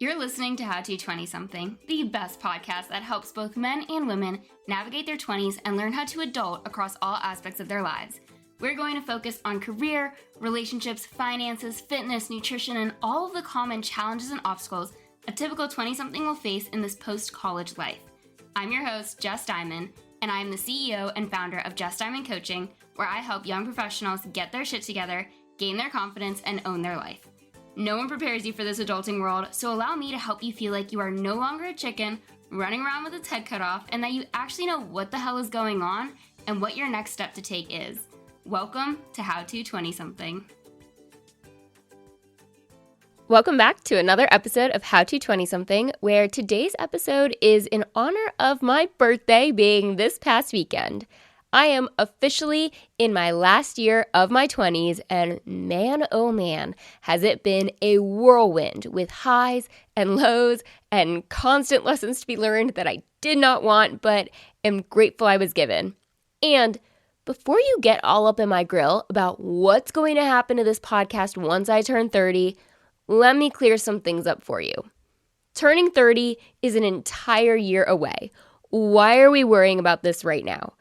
You're listening to How to 20-something, the best podcast that helps both men and women navigate their 20s and learn how to adult across all aspects of their lives. We're going to focus on career, relationships, finances, fitness, nutrition, and all of the common challenges and obstacles a typical 20-something will face in this post-college life. I'm your host, Jess Diamond, and I am the CEO and founder of Jess Diamond Coaching, where I help young professionals get their shit together, gain their confidence, and own their life. No one prepares you for this adulting world, so allow me to help you feel like you are no longer a chicken running around with its head cut off, and that you actually know what the hell is going on and what your next step to take is. Welcome to How to 20-something. Welcome back to another episode of How to 20-something, where today's episode is in honor of my birthday being this past weekend. I am officially in my last year of my 20s, and man, oh man, has it been a whirlwind with highs and lows and constant lessons to be learned that I did not want, but am grateful I was given. And before you get all up in my grill about what's going to happen to this podcast once I turn 30, let me clear some things up for you. Turning 30 is an entire year away. Why are we worrying about this right now?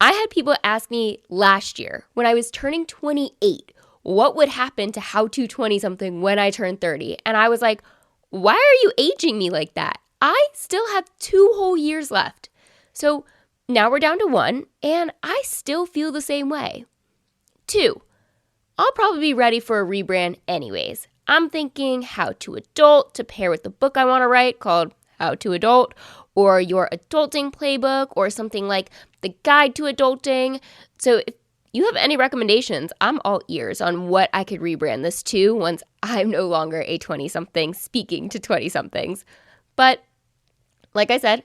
I had people ask me last year, when I was turning 28, what would happen to How to 20-something when I turned 30? And I was like, why are you aging me like that? I still have 2 whole years left. So now we're down to 1, and I still feel the same way. 2, I'll probably be ready for a rebrand anyways. I'm thinking How to Adult to pair with the book I want to write called How to Adult, or Your Adulting Playbook, or something like The Guide to Adulting. So if you have any recommendations, I'm all ears on what I could rebrand this to once I'm no longer a 20-something speaking to 20-somethings. But like I said,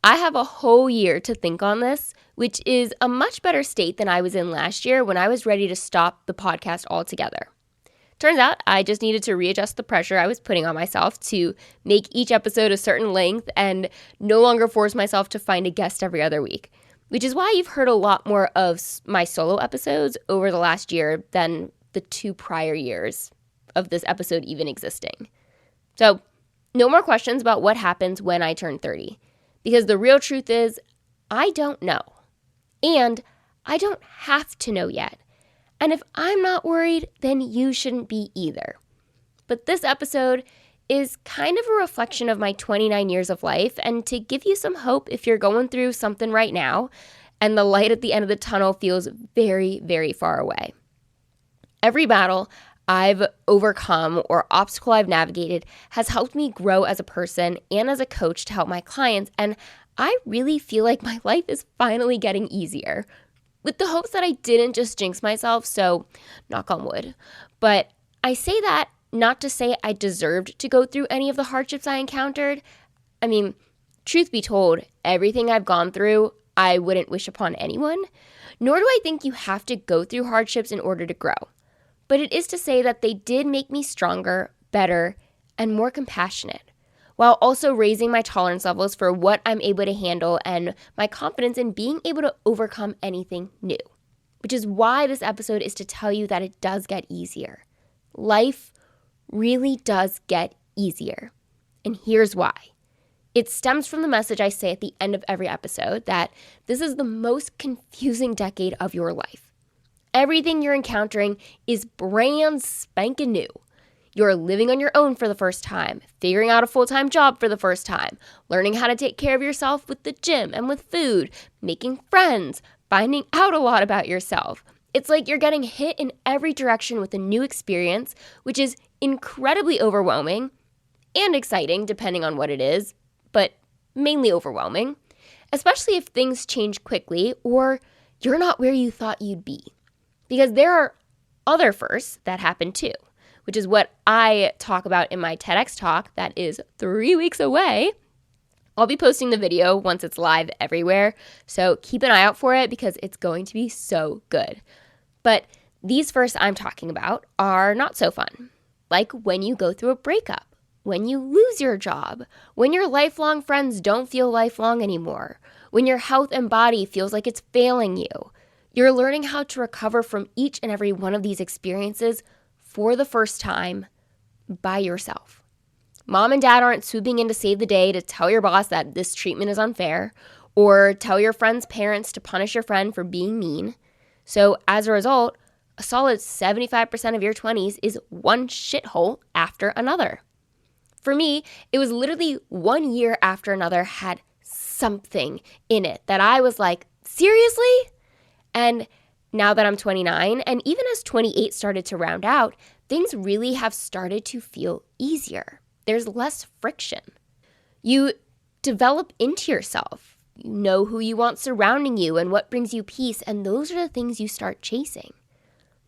I have a whole year to think on this, which is a much better state than I was in last year when I was ready to stop the podcast altogether. Turns out I just needed to readjust the pressure I was putting on myself to make each episode a certain length and no longer force myself to find a guest every other week, which is why you've heard a lot more of my solo episodes over the last year than the 2 prior years of this episode even existing. So no more questions about what happens when I turn 30, because the real truth is I don't know, and I don't have to know yet. And if I'm not worried, then you shouldn't be either. But this episode is kind of a reflection of my 29 years of life, and to give you some hope if you're going through something right now and the light at the end of the tunnel feels very, very far away. Every battle I've overcome or obstacle I've navigated has helped me grow as a person and as a coach to help my clients, and I really feel like my life is finally getting easier. With the hopes that I didn't just jinx myself, so knock on wood. But I say that not to say I deserved to go through any of the hardships I encountered. I mean, truth be told, everything I've gone through, I wouldn't wish upon anyone. Nor do I think you have to go through hardships in order to grow. But it is to say that they did make me stronger, better, and more compassionate, while also raising my tolerance levels for what I'm able to handle and my confidence in being able to overcome anything new. Which is why this episode is to tell you that it does get easier. Life really does get easier. And here's why. It stems from the message I say at the end of every episode that this is the most confusing decade of your life. Everything you're encountering is brand spanking new. You're living on your own for the first time, figuring out a full-time job for the first time, learning how to take care of yourself with the gym and with food, making friends, finding out a lot about yourself. It's like you're getting hit in every direction with a new experience, which is incredibly overwhelming and exciting depending on what it is, but mainly overwhelming, especially if things change quickly or you're not where you thought you'd be. Because there are other firsts that happen too, which is what I talk about in my TEDx talk that is 3 weeks away. I'll be posting the video once it's live everywhere, so keep an eye out for it because it's going to be so good. But these firsts I'm talking about are not so fun, like when you go through a breakup, when you lose your job, when your lifelong friends don't feel lifelong anymore, when your health and body feels like it's failing you. You're learning how to recover from each and every one of these experiences for the first time by yourself. Mom and dad aren't swooping in to save the day to tell your boss that this treatment is unfair, or tell your friend's parents to punish your friend for being mean. So as a result, a solid 75% of your 20s is one shithole after another. For me, it was literally 1 year after another had something in it that I was like, seriously? And now that I'm 29, and even as 28 started to round out, things really have started to feel easier. There's less friction. You develop into yourself. You know who you want surrounding you and what brings you peace, and those are the things you start chasing.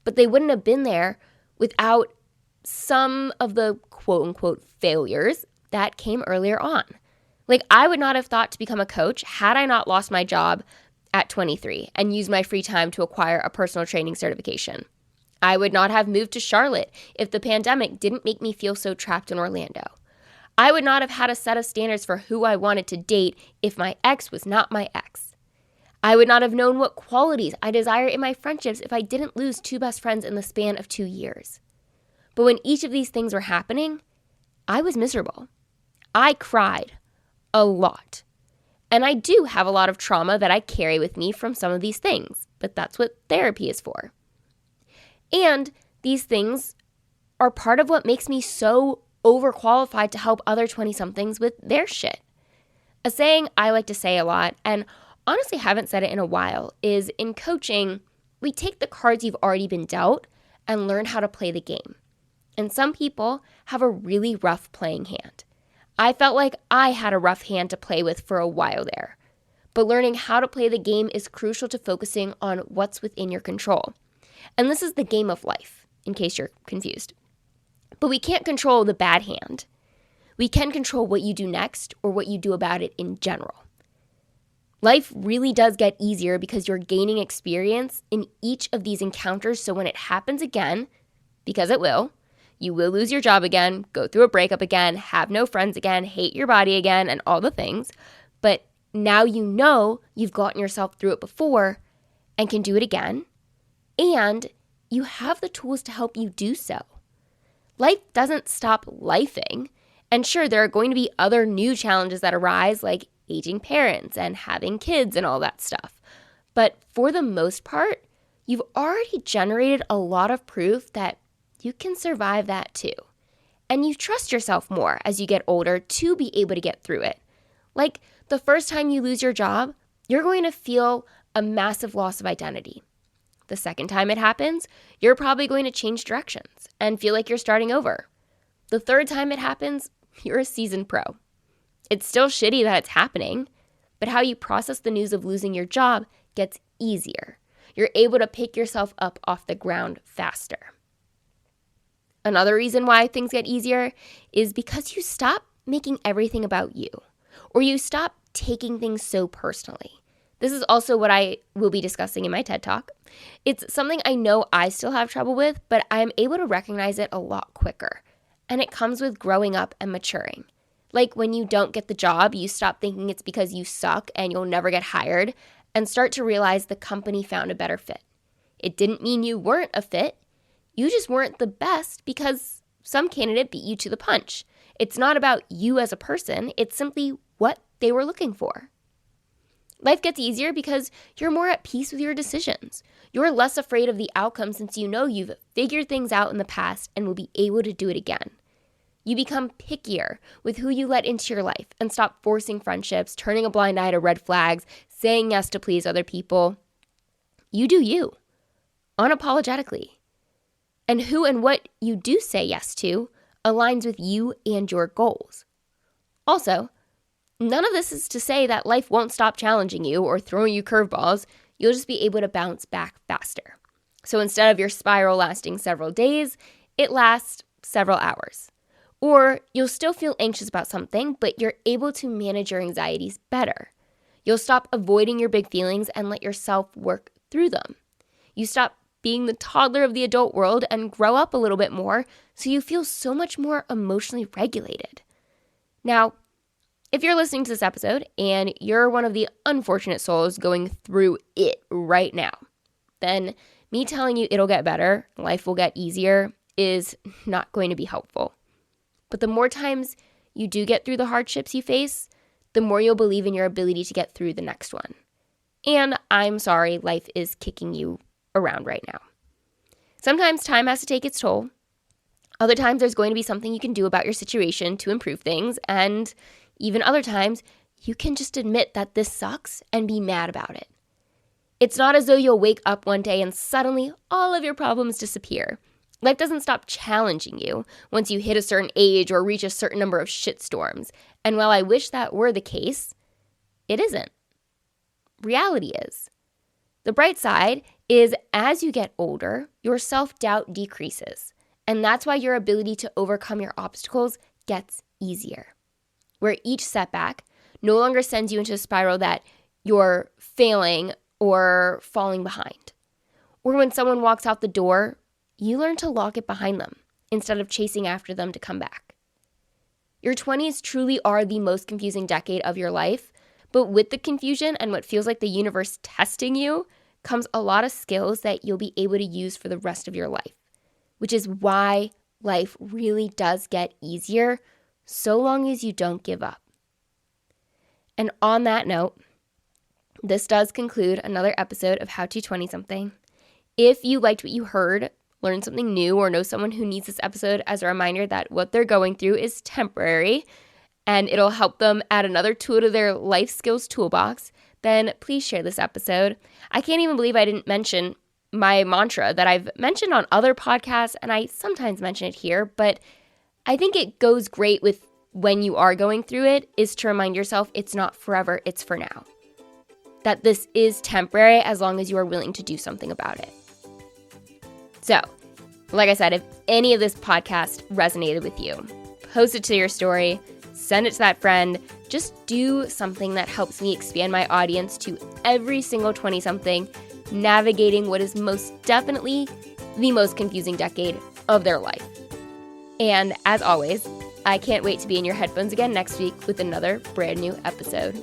But they wouldn't have been there without some of the quote-unquote failures that came earlier on. Like, I would not have thought to become a coach had I not lost my job at 23 and used my free time to acquire a personal training certification. I would not have moved to Charlotte if the pandemic didn't make me feel so trapped in Orlando. I would not have had a set of standards for who I wanted to date if my ex was not my ex. I would not have known what qualities I desire in my friendships if I didn't lose 2 best friends in the span of 2 years. But when each of these things were happening, I was miserable. I cried a lot. And I do have a lot of trauma that I carry with me from some of these things, but that's what therapy is for. And these things are part of what makes me so overqualified to help other 20-somethings with their shit. A saying I like to say a lot, and honestly haven't said it in a while, is in coaching, we take the cards you've already been dealt and learn how to play the game. And some people have a really rough playing hand. I felt like I had a rough hand to play with for a while there. But learning how to play the game is crucial to focusing on what's within your control. And this is the game of life, in case you're confused. But we can't control the bad hand. We can control what you do next or what you do about it in general. Life really does get easier because you're gaining experience in each of these encounters, so when it happens again, because it will, you will lose your job again, go through a breakup again, have no friends again, hate your body again, and all the things. But now you know you've gotten yourself through it before and can do it again. And you have the tools to help you do so. Life doesn't stop lifing. And sure, there are going to be other new challenges that arise, like aging parents and having kids and all that stuff. But for the most part, you've already generated a lot of proof that you can survive that too. And you trust yourself more as you get older to be able to get through it. Like the first time you lose your job, you're going to feel a massive loss of identity. The second time it happens, you're probably going to change directions and feel like you're starting over. The third time it happens, you're a seasoned pro. It's still shitty that it's happening, but how you process the news of losing your job gets easier. You're able to pick yourself up off the ground faster. Another reason why things get easier is because you stop making everything about you, or you stop taking things so personally. This is also what I will be discussing in my TED Talk. It's something I know I still have trouble with, but I'm able to recognize it a lot quicker. And it comes with growing up and maturing. Like when you don't get the job, you stop thinking it's because you suck and you'll never get hired, and start to realize the company found a better fit. It didn't mean you weren't a fit. You just weren't the best because some candidate beat you to the punch. It's not about you as a person. It's simply what they were looking for. Life gets easier because you're more at peace with your decisions. You're less afraid of the outcome since you know you've figured things out in the past and will be able to do it again. You become pickier with who you let into your life and stop forcing friendships, turning a blind eye to red flags, saying yes to please other people. You do you, unapologetically. And who and what you do say yes to aligns with you and your goals. Also, none of this is to say that life won't stop challenging you or throwing you curveballs. You'll just be able to bounce back faster. So instead of your spiral lasting several days, it lasts several hours. Or you'll still feel anxious about something, but you're able to manage your anxieties better. You'll stop avoiding your big feelings and let yourself work through them. You stop being the toddler of the adult world and grow up a little bit more so you feel so much more emotionally regulated. Now, if you're listening to this episode and you're one of the unfortunate souls going through it right now, then me telling you it'll get better, life will get easier, is not going to be helpful. But the more times you do get through the hardships you face, the more you'll believe in your ability to get through the next one. And I'm sorry, life is kicking you around right now. Sometimes time has to take its toll. Other times there's going to be something you can do about your situation to improve things. And even other times you can just admit that this sucks and be mad about it. It's not as though you'll wake up one day and suddenly all of your problems disappear. Life doesn't stop challenging you once you hit a certain age or reach a certain number of shitstorms. And while I wish that were the case, it isn't. Reality is. The bright side is as you get older, your self-doubt decreases. And that's why your ability to overcome your obstacles gets easier. Where each setback no longer sends you into a spiral that you're failing or falling behind. Or when someone walks out the door, you learn to lock it behind them instead of chasing after them to come back. Your 20s truly are the most confusing decade of your life, but with the confusion and what feels like the universe testing you comes a lot of skills that you'll be able to use for the rest of your life, which is why life really does get easier so long as you don't give up. And on that note, this does conclude another episode of How to 20-something. If you liked what you heard, learned something new, or know someone who needs this episode as a reminder that what they're going through is temporary and it'll help them add another tool to their life skills toolbox, then please share this episode. I can't even believe I didn't mention my mantra that I've mentioned on other podcasts, and I sometimes mention it here, but I think it goes great with when you are going through it, is to remind yourself it's not forever, it's for now. That this is temporary as long as you are willing to do something about it. So, like I said, if any of this podcast resonated with you, post it to your story, send it to that friend. Just do something that helps me expand my audience to every single 20-something navigating what is most definitely the most confusing decade of their life. And as always, I can't wait to be in your headphones again next week with another brand new episode.